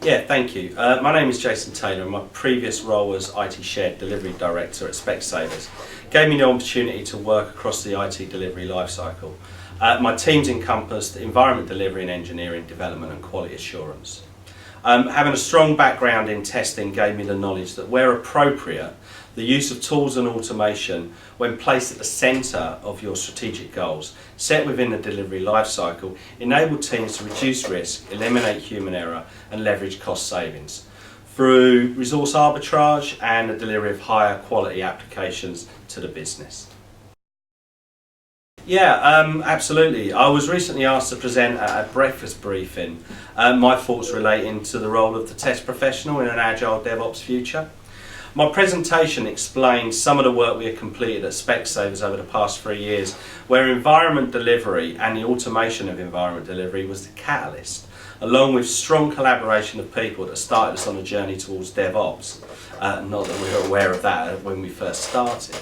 Yeah, thank you. My name is Jason Taylor, and my previous role as IT Shared Delivery Director at Specsavers gave me the opportunity to work across the IT delivery lifecycle. My teams encompassed environment delivery and engineering, development and quality assurance. Having a strong background in testing gave me the knowledge that where appropriate, the use of tools and automation, when placed at the centre of your strategic goals, set within the delivery lifecycle, enable teams to reduce risk, eliminate human error and leverage cost savings through resource arbitrage and the delivery of higher quality applications to the business. Yeah, absolutely. I was recently asked to present at a breakfast briefing my thoughts relating to the role of the test professional in an Agile DevOps future. My presentation explained some of the work we have completed at Specsavers over the past 3 years, where environment delivery and the automation of environment delivery was the catalyst, along with strong collaboration of people that started us on a journey towards DevOps. Not that we were aware of that when we first started.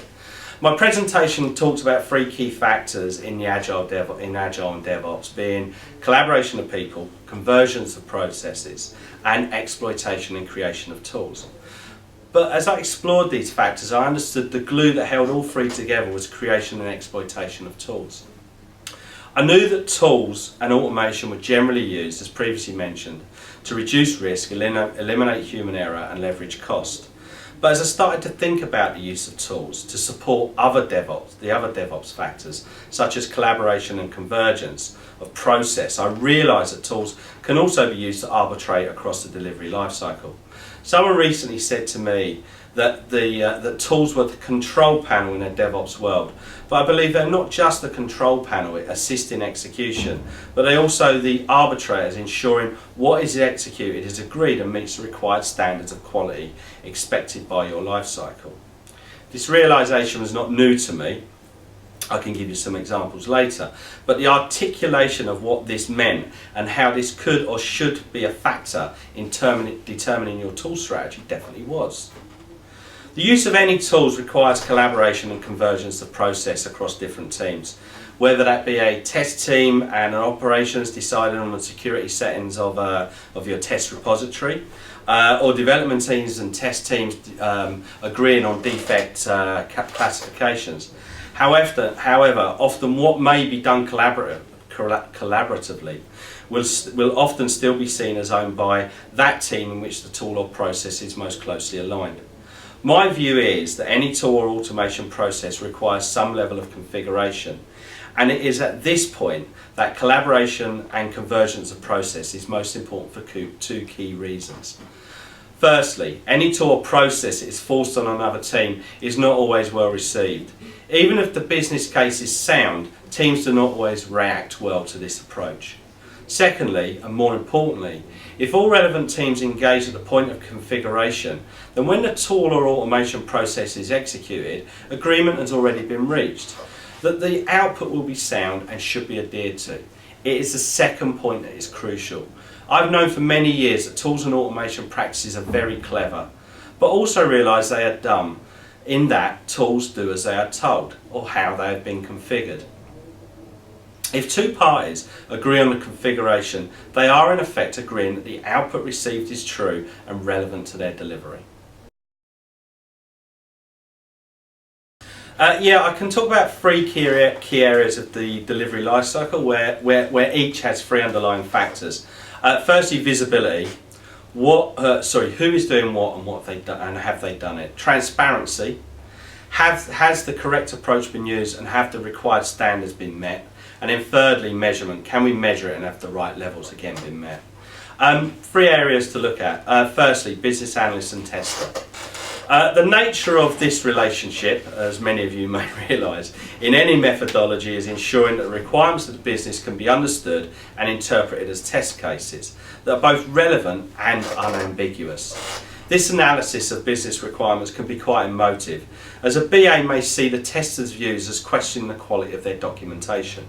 My presentation talks about 3 key factors in Agile and DevOps, being collaboration of people, conversions of processes, and exploitation and creation of tools. But as I explored these factors, I understood the glue that held all 3 together was creation and exploitation of tools. I knew that tools and automation were generally used, as previously mentioned, to reduce risk, eliminate human error and leverage cost. But as I started to think about the use of tools to support the other DevOps factors, such as collaboration and convergence of process, I realised that tools can also be used to arbitrate across the delivery lifecycle. Someone recently said to me that that tools were the control panel in a DevOps world, but I believe they're not just the control panel assisting execution, but they're also the arbitrators ensuring what is executed is agreed and meets the required standards of quality expected by your lifecycle. This realisation was not new to me. I can give you some examples later, but the articulation of what this meant and how this could or should be a factor in determining your tool strategy definitely was. The use of any tools requires collaboration and convergence of process across different teams, whether that be a test team and an operations deciding on the security settings of your test repository, or development teams and test teams agreeing on defect classifications. However, often what may be done collaboratively will often still be seen as owned by that team in which the tool or process is most closely aligned. My view is that any tool or automation process requires some level of configuration, and it is at this point that collaboration and convergence of process is most important for 2 key reasons. Firstly, any tool or process that is forced on another team is not always well received. Even if the business case is sound, teams do not always react well to this approach. Secondly, and more importantly, if all relevant teams engage at the point of configuration, then when the tool or automation process is executed, agreement has already been reached, that the output will be sound and should be adhered to. It is the second point that is crucial. I've known for many years that tools and automation practices are very clever, but also realise they are dumb, in that tools do as they are told, or how they have been configured. If 2 parties agree on the configuration, they are in effect agreeing that the output received is true and relevant to their delivery. I can talk about 3 key areas of the delivery lifecycle where each has 3 underlying factors. Firstly, visibility. Who is doing what and what have they done, and have they done it? Transparency. Has the correct approach been used and have the required standards been met? And then thirdly, measurement. Can we measure it and have the right levels again been met? 3 areas to look at. Firstly, business analyst and tester. The nature of this relationship, as many of you may realise, in any methodology is ensuring that the requirements of the business can be understood and interpreted as test cases that are both relevant and unambiguous. This analysis of business requirements can be quite emotive, as a BA may see the tester's views as questioning the quality of their documentation.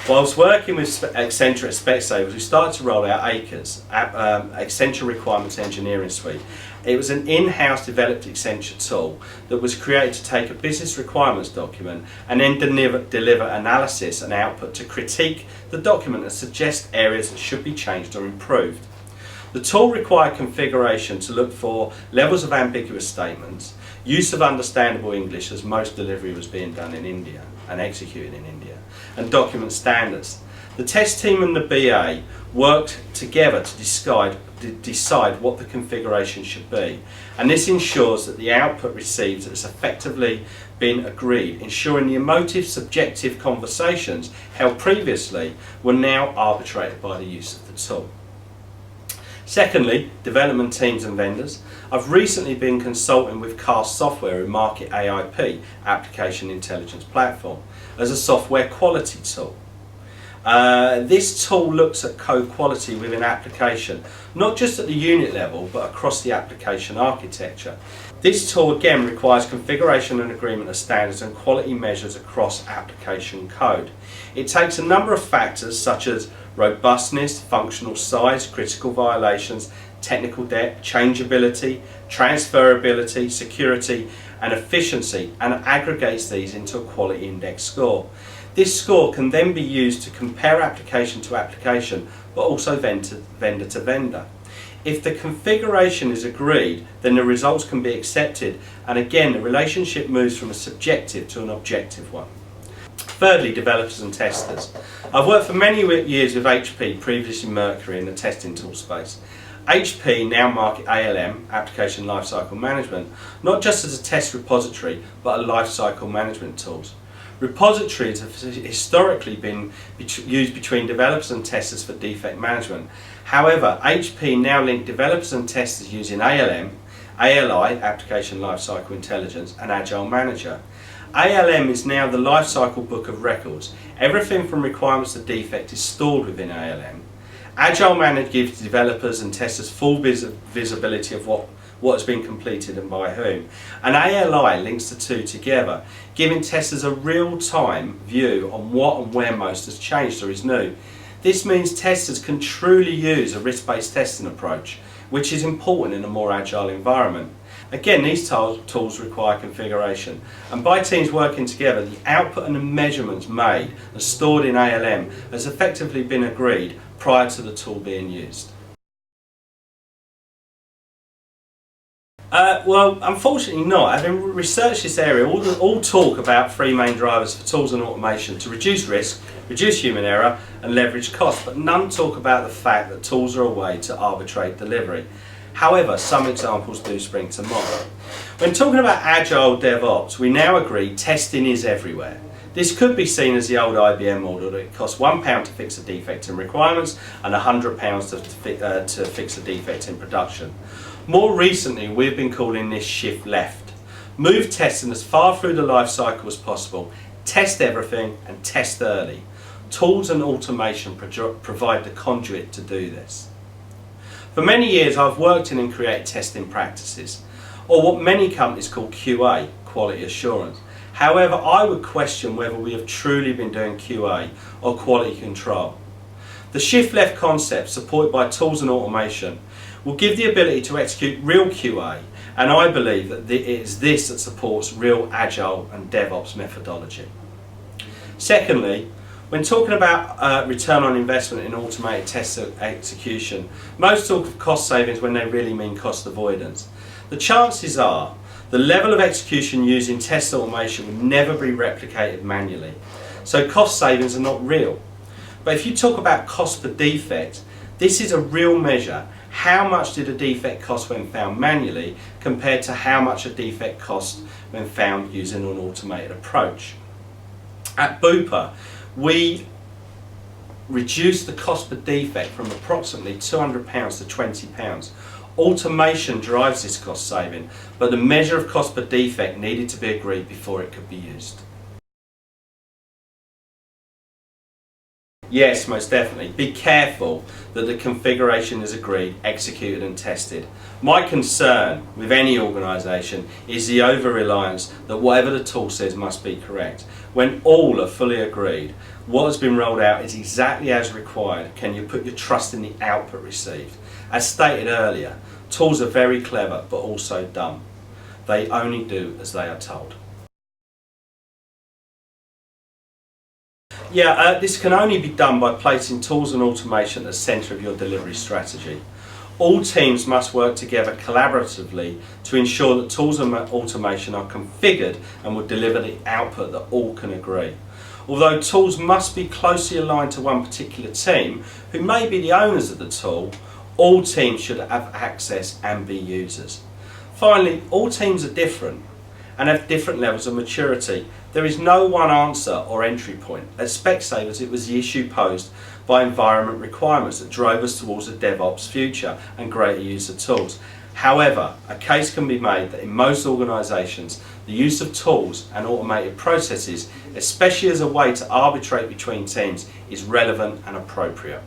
Whilst working with Accenture at Specsavers, we started to roll out ACRES, Accenture Requirements Engineering Suite. It was an in-house developed Accenture tool that was created to take a business requirements document and then deliver analysis and output to critique the document and suggest areas that should be changed or improved. The tool required configuration to look for levels of ambiguous statements, use of understandable English as most delivery was being done in India and executed in India, and document standards. The test team and the BA worked together to decide what the configuration should be, and this ensures that the output received has effectively been agreed, ensuring the emotive subjective conversations held previously were now arbitrated by the use of the tool. Secondly, development teams and vendors. I've recently been consulting with Cast Software who market AIP, Application Intelligence Platform, as a software quality tool. This tool looks at code quality within application, not just at the unit level, but across the application architecture. This tool again requires configuration and agreement of standards and quality measures across application code. It takes a number of factors such as robustness, functional size, critical violations, technical debt, changeability, transferability, security and efficiency, and aggregates these into a quality index score. This score can then be used to compare application to application, but also vendor to vendor. If the configuration is agreed, then the results can be accepted, and again the relationship moves from a subjective to an objective one. Thirdly, developers and testers. I've worked for many years with HP, previously Mercury, in the testing tool space. HP now market ALM, Application Lifecycle Management, not just as a test repository, but a lifecycle management tools. Repositories have historically been used between developers and testers for defect management. However, HP now link developers and testers using ALM, ALI, Application Lifecycle Intelligence, and Agile Manager. ALM is now the lifecycle book of records. Everything from requirements to defect is stored within ALM. Agile Manager gives developers and testers full visibility of what has been completed and by whom. And ALI links the two together, giving testers a real-time view on what and where most has changed or is new. This means testers can truly use a risk-based testing approach, which is important in a more agile environment. Again, these tools require configuration, and by teams working together, the output and the measurements made and stored in ALM has effectively been agreed prior to the tool being used. Well, unfortunately not. Having researched this area, all talk about three main drivers for tools and automation to reduce risk, reduce human error and leverage costs, but none talk about the fact that tools are a way to arbitrate delivery. However, some examples do spring to mind. When talking about Agile DevOps, we now agree testing is everywhere. This could be seen as the old IBM model that it costs £1 to fix a defect in requirements and £100 to fix a defect in production. More recently, we've been calling this shift left. Move testing as far through the life cycle as possible, test everything and test early. Tools and automation provide the conduit to do this. For many years I've worked in and created testing practices, or what many companies call QA, quality assurance. However, I would question whether we have truly been doing QA or quality control. The shift left concept, supported by tools and automation, will give the ability to execute real QA, and I believe that it is this that supports real Agile and DevOps methodology. Secondly, when talking about return on investment in automated test execution, most talk of cost savings when they really mean cost avoidance. The chances are the level of execution using test automation will never be replicated manually, so cost savings are not real. But if you talk about cost per defect, this is a real measure. How much did a defect cost when found manually compared to how much a defect cost when found using an automated approach? At BUPA, we reduced the cost per defect from approximately £200 to £20. Automation drives this cost saving, but the measure of cost per defect needed to be agreed before it could be used. Yes, most definitely. Be careful that the configuration is agreed, executed and tested. My concern with any organisation is the over-reliance that whatever the tool says must be correct. When all are fully agreed, what has been rolled out is exactly as required. Can you put your trust in the output received? As stated earlier, tools are very clever but also dumb. They only do as they are told. This can only be done by placing tools and automation at the centre of your delivery strategy. All teams must work together collaboratively to ensure that tools and automation are configured and will deliver the output that all can agree. Although tools must be closely aligned to one particular team, who may be the owners of the tool, all teams should have access and be users. Finally, all teams are different and have different levels of maturity. There is no one answer or entry point. At Specsavers, it was the issue posed by environment requirements that drove us towards a DevOps future and greater use of tools. However, a case can be made that in most organisations, the use of tools and automated processes, especially as a way to arbitrate between teams, is relevant and appropriate.